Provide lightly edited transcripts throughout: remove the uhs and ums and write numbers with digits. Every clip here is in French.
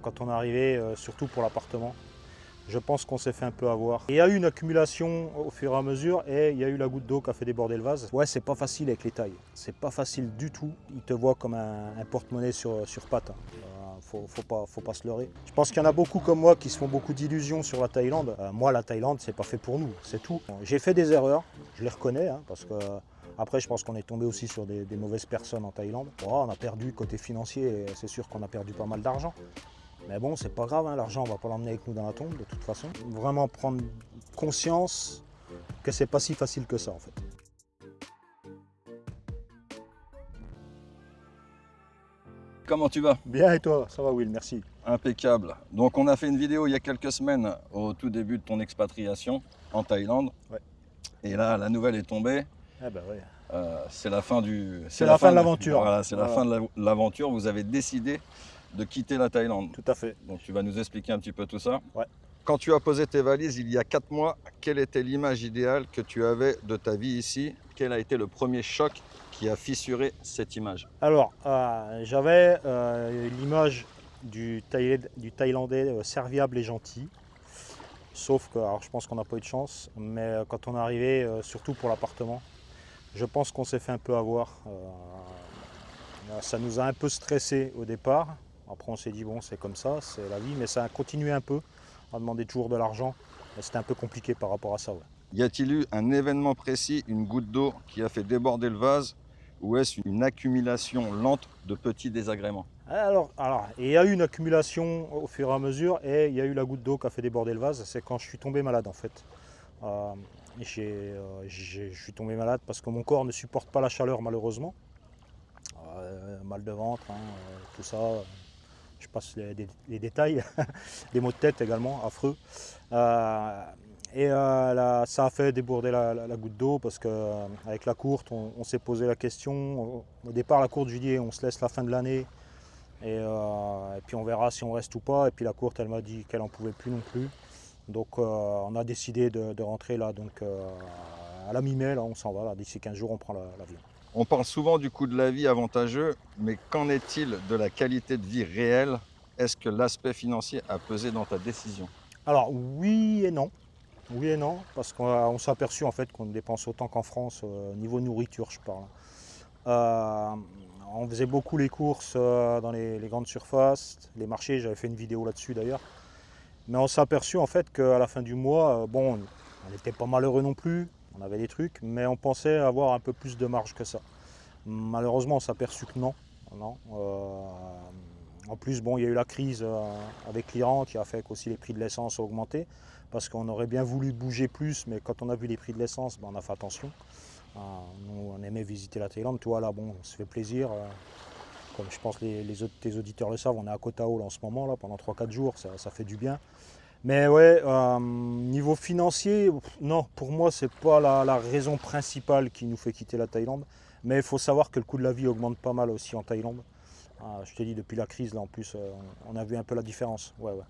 quand on est arrivé, surtout pour l'appartement. Je pense qu'on s'est fait un peu avoir. Et il y a eu une accumulation au fur et à mesure et il y a eu la goutte d'eau qui a fait déborder le vase. Ouais, c'est pas facile avec les tailles. C'est pas facile du tout. Ils te voient comme un porte-monnaie sur pattes. Faut pas se leurrer. Je pense qu'il y en a beaucoup comme moi qui se font beaucoup d'illusions sur la Thaïlande. Moi, la Thaïlande, c'est pas fait pour nous, c'est tout. J'ai fait des erreurs, je les reconnais, hein, parce que après, je pense qu'on est tombé aussi sur des mauvaises personnes en Thaïlande. On a perdu côté financier, c'est sûr qu'on a perdu pas mal d'argent. Mais bon, c'est pas grave, hein, l'argent, on va pas l'emmener avec nous dans la tombe, de toute façon. Vraiment prendre conscience que c'est pas si facile que ça, en fait. Comment tu vas? Bien, et toi? Ça va, Will, merci. Impeccable. Donc on a fait une vidéo il y a quelques semaines au tout début de ton expatriation en Thaïlande. Ouais. Et là, la nouvelle est tombée. Ah bah ouais. C'est la fin du. C'est la fin de l'aventure. Voilà, c'est la fin de l'aventure. Vous avez décidé de quitter la Thaïlande. Tout à fait. Donc tu vas nous expliquer un petit peu tout ça. Ouais. Quand tu as posé tes valises il y a 4 mois, quelle était l'image idéale que tu avais de ta vie ici? Quel a été le premier choc qui a fissuré cette image? Alors, j'avais l'image du Thaïlandais serviable et gentil. Sauf que, alors je pense qu'on n'a pas eu de chance, mais quand on est arrivé, surtout pour l'appartement, je pense qu'on s'est fait un peu avoir. Ça nous a un peu stressé au départ. Après, on s'est dit, bon, c'est comme ça, c'est la vie, mais ça a continué un peu. On a demandé toujours de l'argent, mais c'était un peu compliqué par rapport à ça. Ouais. Y a-t-il eu un événement précis, une goutte d'eau qui a fait déborder le vase, ou est-ce une accumulation lente de petits désagréments? Alors, il y a eu une accumulation au fur et à mesure, et il y a eu la goutte d'eau qui a fait déborder le vase. C'est quand je suis tombé malade, en fait. Je suis tombé malade parce que mon corps ne supporte pas la chaleur, malheureusement. Mal de ventre, hein, tout ça. Je passe les détails. Des maux de tête également, affreux. Là, ça a fait déborder la goutte d'eau parce qu'avec la courte, on s'est posé la question. Au départ, la courte, je lui dis on se laisse la fin de l'année et puis on verra si on reste ou pas. Et puis la courte, elle m'a dit qu'elle n'en pouvait plus non plus. Donc on a décidé de rentrer là. Donc à la mi-mai, là, on s'en va. D'ici 15 jours, on prend l'avion. On parle souvent du coût de la vie avantageux, mais qu'en est-il de la qualité de vie réelle? Est-ce que l'aspect financier a pesé dans ta décision? Alors oui et non. Oui et non, parce qu'on s'est aperçu en fait qu'on dépense autant qu'en France, niveau nourriture je parle. On faisait beaucoup les courses dans les grandes surfaces, les marchés, j'avais fait une vidéo là-dessus d'ailleurs. Mais on s'est aperçu en fait qu'à la fin du mois, bon, on n'était pas malheureux non plus, on avait des trucs, mais on pensait avoir un peu plus de marge que ça. Malheureusement, on s'est aperçu que non. Non. En plus, bon, il y a eu la crise avec l'Iran qui a fait qu'aussi les prix de l'essence ont augmenté, parce qu'on aurait bien voulu bouger plus, mais quand on a vu les prix de l'essence, ben, on a fait attention. Nous, on aimait visiter la Thaïlande, toi là, bon, on se fait plaisir. Comme je pense que tes auditeurs le savent, on est à Koh Tao là, en ce moment, là, pendant 3-4 jours, ça fait du bien. Mais ouais, niveau financier, non, pour moi, c'est pas la raison principale qui nous fait quitter la Thaïlande. Mais il faut savoir que le coût de la vie augmente pas mal aussi en Thaïlande. Je t'ai dit, depuis la crise, là, en plus, on a vu un peu la différence. Ouais, ouais.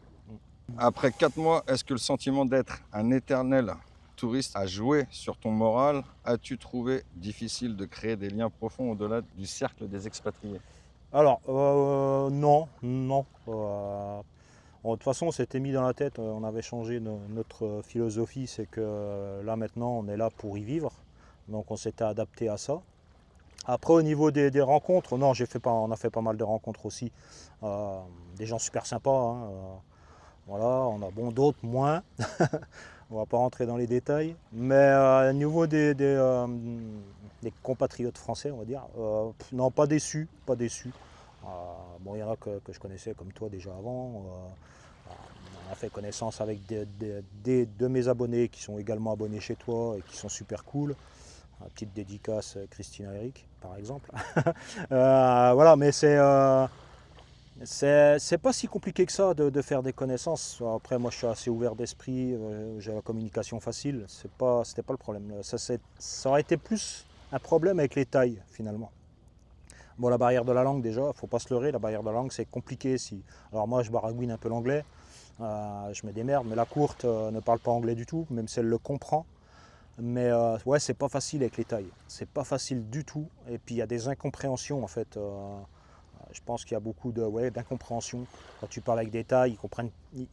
Après 4 mois, est-ce que le sentiment d'être un éternel touriste a joué sur ton moral? As-tu trouvé difficile de créer des liens profonds au-delà du cercle des expatriés? Alors, non, non. De toute façon, on s'était mis dans la tête, on avait changé notre philosophie, c'est que là maintenant, on est là pour y vivre. Donc on s'était adapté à ça. Après, au niveau des rencontres, non, on a fait pas mal de rencontres aussi. Des gens super sympas. Hein, voilà, on a bon d'autres moins. On va pas rentrer dans les détails. Mais au niveau des compatriotes français, on va dire, non, pas déçu, pas déçu. Bon, il y en a que je connaissais comme toi déjà avant. On a fait connaissance avec de mes abonnés qui sont également abonnés chez toi et qui sont super cool. Une petite dédicace Christina Eric, par exemple. Voilà, mais c'est pas si compliqué que ça de faire des connaissances. Après, moi, je suis assez ouvert d'esprit, j'ai la communication facile. C'était pas le problème. Ça aurait été plus un problème avec les tailles, finalement. Bon, la barrière de la langue, déjà, faut pas se leurrer. La barrière de la langue, c'est compliqué. Alors moi, je baragouine un peu l'anglais. Je me démerde, mais la courte ne parle pas anglais du tout, même si elle le comprend. Mais ouais, c'est pas facile avec les tailles. C'est pas facile du tout. Et puis il y a des incompréhensions en fait. je pense qu'il y a beaucoup d'incompréhension. Quand tu parles avec des tailles, ils comprennent, tu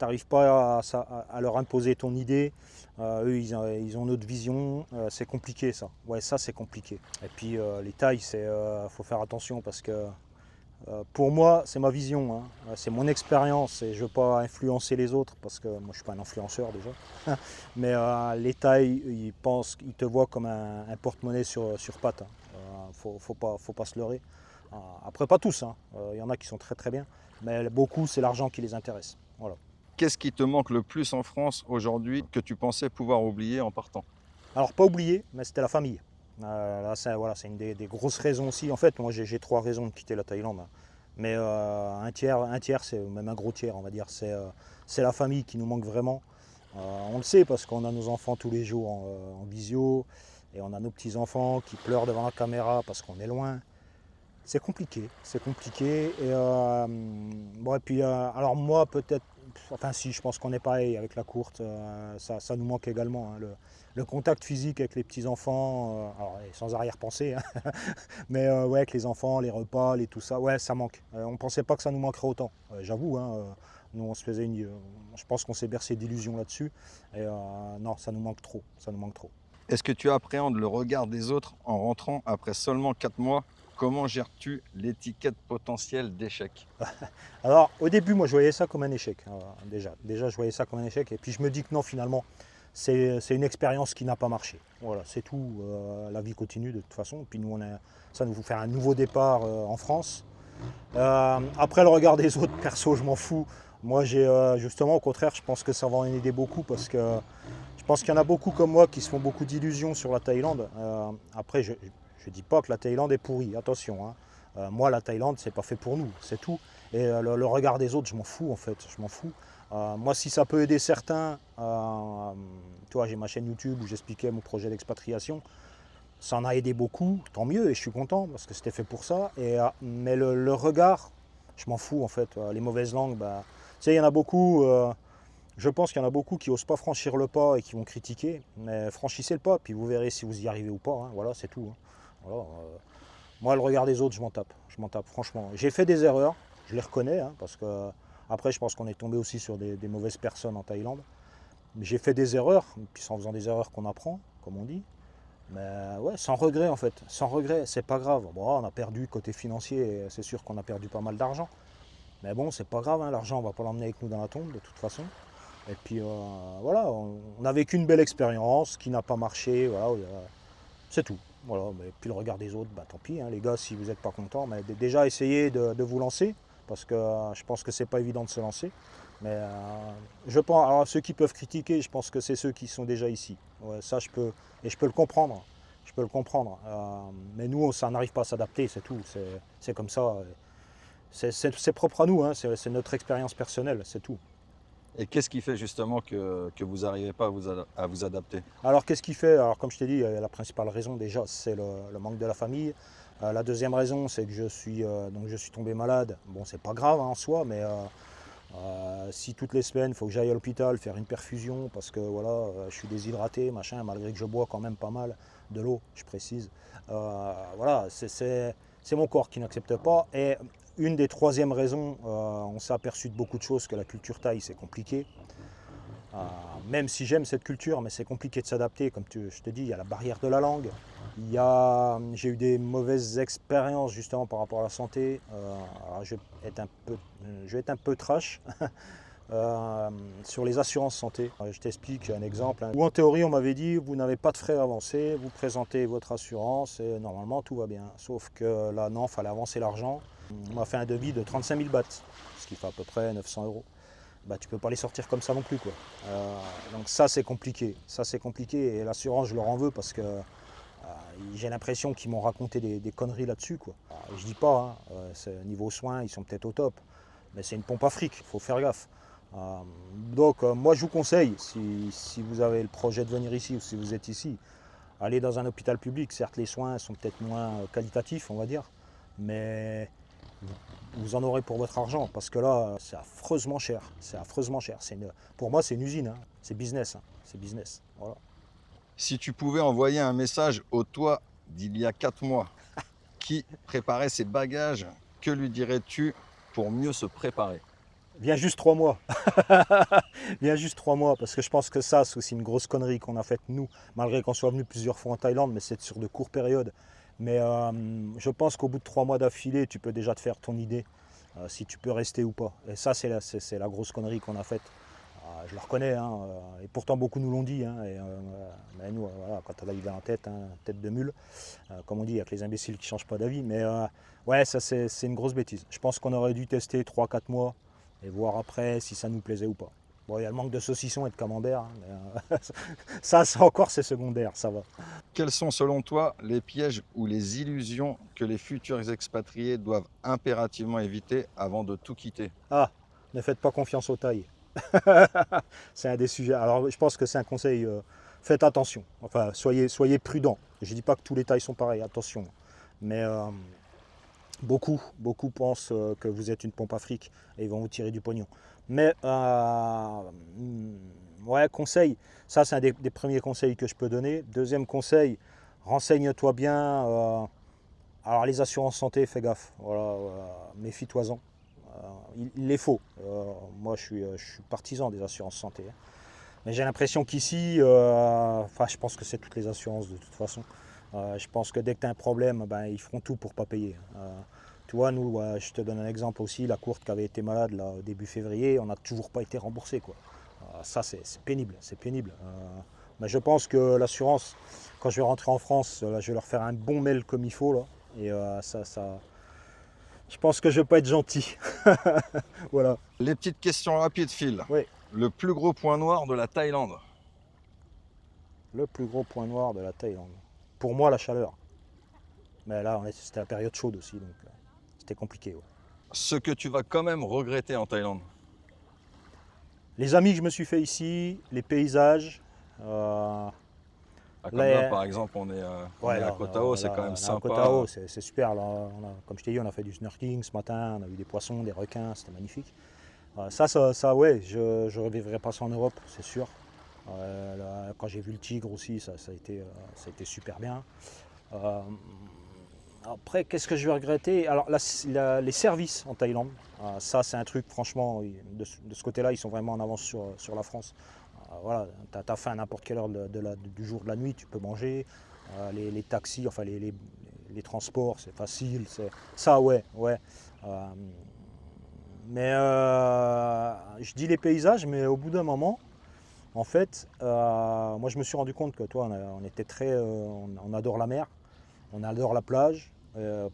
n'arrives pas à leur imposer ton idée. Eux, ils ont notre vision. C'est compliqué ça. Ouais, ça c'est compliqué. Et puis les tailles, faut faire attention parce que pour moi, c'est ma vision, hein. C'est mon expérience et je ne veux pas influencer les autres parce que moi je ne suis pas un influenceur déjà. Mais les tailles, ils te voient comme un porte-monnaie sur pattes, hein. Faut pas se leurrer. Après, pas tous, hein. Il y en a qui sont très très bien, mais beaucoup, c'est l'argent qui les intéresse. Voilà. Qu'est-ce qui te manque le plus en France aujourd'hui que tu pensais pouvoir oublier en partant? Alors, pas oublier, mais c'était la famille. Là, c'est une des grosses raisons aussi. En fait, moi, j'ai 3 raisons de quitter la Thaïlande, hein. Mais un tiers, c'est même un gros tiers, on va dire. C'est la famille qui nous manque vraiment. On le sait parce qu'on a nos enfants tous les jours en visio et on a nos petits-enfants qui pleurent devant la caméra parce qu'on est loin. C'est compliqué, c'est compliqué. Bon, et puis, alors moi, peut-être, enfin si, je pense qu'on est pareil avec la courte, ça nous manque également, hein, le contact physique avec les petits-enfants, alors sans arrière-pensée, hein, mais ouais, avec les enfants, les repas, tout ça, ouais, ça manque. On ne pensait pas que ça nous manquerait autant, j'avoue, hein, nous on se faisait je pense qu'on s'est bercé d'illusions là-dessus, et non, ça nous manque trop, ça nous manque trop. Est-ce que tu appréhendes le regard des autres en rentrant après seulement 4 mois? Comment gères-tu l'étiquette potentielle d'échec? Alors, au début, moi, je voyais ça comme un échec, déjà, je voyais ça comme un échec. Et puis, je me dis que non, finalement, c'est une expérience qui n'a pas marché. Voilà, c'est tout. La vie continue de toute façon. Puis, nous, ça nous fait un nouveau départ en France. Après, le regard des autres, perso, je m'en fous. Moi, justement, au contraire, je pense que ça va en aider beaucoup parce que je pense qu'il y en a beaucoup comme moi qui se font beaucoup d'illusions sur la Thaïlande. Après, je ne dis pas que la Thaïlande est pourrie, attention, hein. Moi, la Thaïlande, c'est pas fait pour nous, c'est tout. Et le regard des autres, je m'en fous en fait, je m'en fous. Moi, si ça peut aider certains, tu vois, j'ai ma chaîne YouTube où j'expliquais mon projet d'expatriation. Ça en a aidé beaucoup, tant mieux, et je suis content parce que c'était fait pour ça. Mais le regard, je m'en fous en fait. Les mauvaises langues, bah, tu sais, il y en a beaucoup. Je pense qu'il y en a beaucoup qui n'osent pas franchir le pas et qui vont critiquer. Mais franchissez le pas, puis vous verrez si vous y arrivez ou pas, hein. Voilà, c'est tout, hein. Voilà, moi, le regard des autres, je m'en tape, franchement. J'ai fait des erreurs, je les reconnais, hein, parce que après, je pense qu'on est tombé aussi sur des mauvaises personnes en Thaïlande. Mais j'ai fait des erreurs, puis c'est en faisant des erreurs qu'on apprend, comme on dit. Mais ouais, sans regret en fait, sans regret, c'est pas grave. Bon, on a perdu côté financier, c'est sûr qu'on a perdu pas mal d'argent. Mais bon, c'est pas grave, hein, l'argent, on va pas l'emmener avec nous dans la tombe de toute façon. Et puis voilà, on a vécu une belle expérience qui n'a pas marché, voilà, c'est tout. Voilà, mais puis le regard des autres, bah tant pis, hein, les gars, si vous n'êtes pas contents, mais déjà essayez de vous lancer, parce que je pense que c'est pas évident de se lancer. Mais je pense, alors ceux qui peuvent critiquer, je pense que c'est ceux qui sont déjà ici. Ouais, ça, je peux le comprendre. Je peux le comprendre. Mais nous, ça n'arrive pas à s'adapter, c'est tout. C'est comme ça. C'est propre à nous, hein, c'est notre expérience personnelle, c'est tout. Et qu'est-ce qui fait justement que vous n'arrivez pas à vous adapter? Alors qu'est-ce qui fait? Alors comme je t'ai dit, la principale raison déjà, c'est le manque de la famille. La deuxième raison, c'est que donc je suis tombé malade. Bon, c'est pas grave, hein, en soi, mais si toutes les semaines, il faut que j'aille à l'hôpital faire une perfusion parce que voilà, je suis déshydraté, machin, malgré que je bois quand même pas mal de l'eau, je précise. Voilà, c'est mon corps qui n'accepte pas. Et une des troisièmes raisons, on s'est aperçu de beaucoup de choses, que la culture thaï, c'est compliqué. Même si j'aime cette culture, mais c'est compliqué de s'adapter. Comme je te dis, il y a la barrière de la langue. J'ai eu des mauvaises expériences justement par rapport à la santé. Alors je vais être un peu trash sur les assurances santé. Je t'explique un exemple, hein, où en théorie on m'avait dit vous n'avez pas de frais avancés, vous présentez votre assurance et normalement tout va bien. Sauf que là non, il fallait avancer l'argent. On m'a fait un devis de 35 000 bahts, ce qui fait à peu près 900 euros. Bah, tu peux pas les sortir comme ça non plus, quoi. Donc ça c'est compliqué, et l'assurance je leur en veux parce que j'ai l'impression qu'ils m'ont raconté des conneries là-dessus, quoi. Je dis pas, hein, niveau soins ils sont peut-être au top, mais c'est une pompe à fric, il faut faire gaffe. Donc moi je vous conseille, si vous avez le projet de venir ici ou si vous êtes ici, allez dans un hôpital public. Certes les soins sont peut-être moins qualitatifs on va dire, mais vous en aurez pour votre argent, parce que là, c'est affreusement cher. C'est affreusement cher. Pour moi, c'est une usine, hein. C'est business, hein. C'est business. Voilà. Si tu pouvais envoyer un message au toi d'il y a 4 mois, qui préparait ses bagages Que lui dirais-tu pour mieux se préparer? Viens juste 3 mois. Viens juste 3 mois, parce que je pense que ça, c'est aussi une grosse connerie qu'on a faite nous, malgré qu'on soit venu plusieurs fois en Thaïlande, mais c'est sur de courtes périodes. Mais je pense qu'au bout de 3 mois d'affilée, tu peux déjà te faire ton idée si tu peux rester ou pas. Et ça, c'est la grosse connerie qu'on a faite. Je le reconnais, hein, et pourtant beaucoup nous l'ont dit. Hein, mais nous, voilà, quand on a eu dans la tête, hein, tête de mule, comme on dit, avec les imbéciles qui ne changent pas d'avis. Mais ouais, ça c'est une grosse bêtise. Je pense qu'on aurait dû tester 3 4 mois et voir après si ça nous plaisait ou pas. Bon, il y a le manque de saucisson et de camembert, hein, mais, ça encore c'est secondaire, ça va. Quels sont selon toi les pièges ou les illusions que les futurs expatriés doivent impérativement éviter avant de tout quitter? Ah, ne faites pas confiance aux tailles. C'est un des sujets. Alors je pense que c'est un conseil, faites attention. Enfin, soyez prudents. Je ne dis pas que tous les tailles sont pareils, attention. Mais beaucoup pensent que vous êtes une pompe à fric et ils vont vous tirer du pognon. Mais ouais, conseil, ça c'est un des premiers conseils que je peux donner. Deuxième conseil, renseigne-toi bien. Alors les assurances santé, fais gaffe, voilà, méfie-toi-en. Il les faut. Moi je suis partisan des assurances santé, hein. Mais j'ai l'impression qu'ici, enfin je pense que c'est toutes les assurances de toute façon. Je pense que dès que tu as un problème, ben, ils feront tout pour ne pas payer. Tu vois, nous, je te donne un exemple aussi, la courte qui avait été malade là, au début février, on n'a toujours pas été remboursé, quoi. Ça c'est pénible, c'est pénible. Mais je pense que l'assurance, quand je vais rentrer en France, là, je vais leur faire un bon mail comme il faut là. Et je pense que je ne vais pas être gentil. Voilà. Les petites questions rapides, Phil. Oui. Le plus gros point noir de la Thaïlande? Le plus gros point noir de la Thaïlande. Pour moi, la chaleur. Mais là, c'était la période chaude aussi, donc c'était compliqué. Ouais. Ce que tu vas quand même regretter en Thaïlande? Les amis que je me suis fait ici, les paysages. Comme là, là, par exemple, on est ouais, à Koh Tao, c'est quand même sympa. Koh Tao, c'est super. Là, comme je t'ai dit, on a fait du snorkeling ce matin, on a vu des poissons, des requins, c'était magnifique. Ça, ouais, je ne revivrai pas ça en Europe, c'est sûr. Là, quand j'ai vu le tigre aussi, ça a été super bien. Après, qu'est-ce que je vais regretter? Alors, les services en Thaïlande, ça, c'est un truc, franchement, de ce côté-là, ils sont vraiment en avance sur la France. Voilà, tu as faim à n'importe quelle heure du jour, de la nuit, tu peux manger. Les taxis, enfin, les transports, c'est facile. Ça, ouais. Mais je dis les paysages, mais au bout d'un moment, en fait, moi je me suis rendu compte que toi, on était on adore la mer, on adore la plage.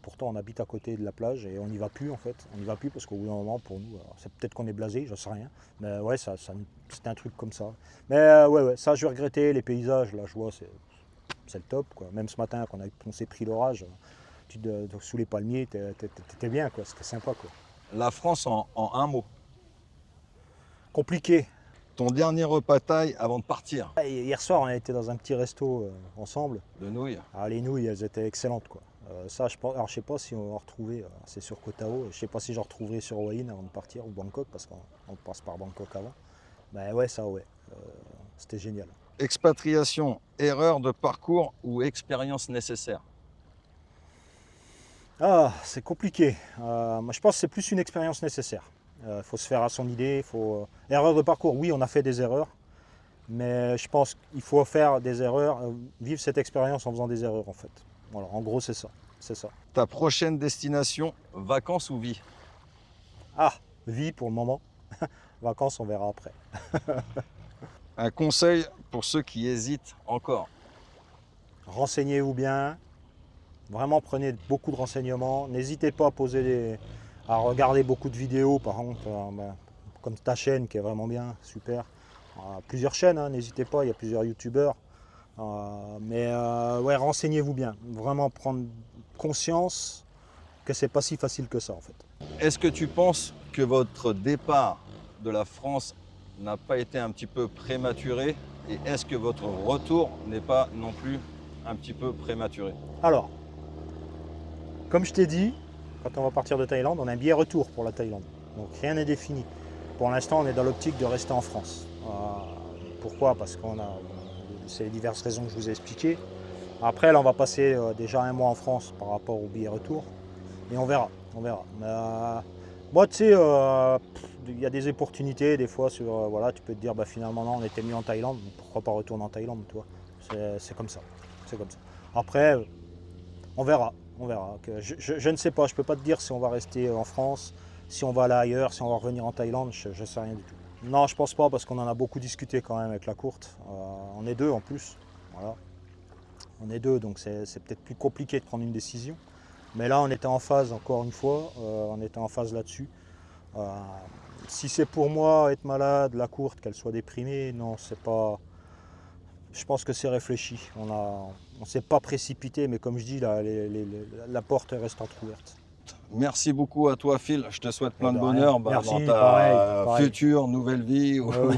Pourtant, on habite à côté de la plage et on n'y va plus en fait. On n'y va plus parce qu'au bout d'un moment, pour nous, c'est peut-être qu'on est blasé, je sais rien. Mais ouais, c'est un truc comme ça. Mais ouais, ça je vais regretter. Les paysages, là, je vois, c'est le top, quoi. Même ce matin, quand on s'est pris l'orage, sous les palmiers, t'étais bien, quoi. C'était sympa, quoi. La France en un mot. Compliqué. Ton dernier repas thaï avant de partir? Hier soir, on a été dans un petit resto ensemble. De nouilles? Ah, les nouilles, elles étaient excellentes, quoi. Ça, je pense. Alors, je sais pas si on va retrouver. C'est sur Koh Tao. Je sais pas si j'en retrouverai sur Hue Hin avant de partir ou Bangkok parce qu'on passe par Bangkok avant. Ben ouais, ça, ouais. C'était génial. Expatriation, erreur de parcours ou expérience nécessaire? Ah, c'est compliqué. Moi, je pense que c'est plus une expérience nécessaire. Il faut se faire à son idée. Erreur de parcours, oui, on a fait des erreurs. Mais je pense qu'il faut faire des erreurs, vivre cette expérience en faisant des erreurs, en fait. Voilà, en gros, c'est ça. C'est ça. Ta prochaine destination, vacances ou vie? Ah, vie pour le moment. Vacances, on verra après. Un conseil pour ceux qui hésitent encore? Renseignez-vous bien. Vraiment, prenez beaucoup de renseignements. N'hésitez pas à regarder beaucoup de vidéos, par contre, comme ta chaîne qui est vraiment bien, super. Plusieurs chaînes, hein, n'hésitez pas, il y a plusieurs youtubeurs. Mais ouais, renseignez-vous bien. Vraiment prendre conscience que c'est pas si facile que ça, en fait. Est-ce que tu penses que votre départ de la France n'a pas été un petit peu prématuré? Et est-ce que votre retour n'est pas non plus un petit peu prématuré? Alors, comme je t'ai dit, quand on va partir de Thaïlande, on a un billet retour pour la Thaïlande. Donc rien n'est défini. Pour l'instant, on est dans l'optique de rester en France. Pourquoi? Parce c'est les diverses raisons que je vous ai expliquées. Après, là, on va passer déjà un mois en France par rapport au billet retour. Et on verra. On verra. Mais, moi, tu sais, il y a des opportunités des fois sur, voilà, tu peux te dire, bah, finalement, non, on était mieux en Thaïlande, pourquoi pas retourner en Thaïlande, toi. C'est comme ça. C'est comme ça. Après, on verra. On verra. Je ne sais pas, je peux pas te dire si on va rester en France, si on va aller ailleurs, si on va revenir en Thaïlande, je ne sais rien du tout. Non, je pense pas parce qu'on en a beaucoup discuté quand même avec la courte. On est deux en plus. Voilà. On est deux, donc c'est peut-être plus compliqué de prendre une décision. Mais là, on était en phase, encore une fois, on était en phase là-dessus. Euh, Si c'est pour moi être malade, la courte, qu'elle soit déprimée, non, c'est pas. Je pense que c'est réfléchi. On s'est pas précipité, mais comme je dis, là, la porte reste entrouverte. Merci beaucoup à toi, Phil. Je te souhaite plein de De rien. bonheur Merci, dans pareil, ta pareil. future nouvelle vie. Ouais, oui.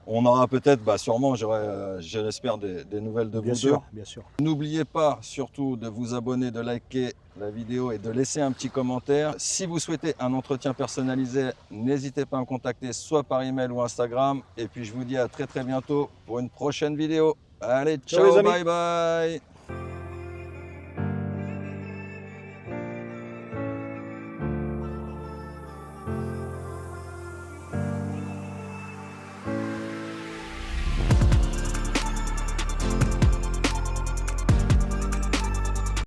On aura peut-être, sûrement, je l'espère, des nouvelles de Bien vous deux. sûr, bien sûr. N'oubliez pas surtout de vous abonner, de liker la vidéo et de laisser un petit commentaire. Si vous souhaitez un entretien personnalisé, n'hésitez pas à me contacter soit par email ou Instagram. Et puis je vous dis à très bientôt pour une prochaine vidéo. Allez, Ciao les ciao, amis. bye bye.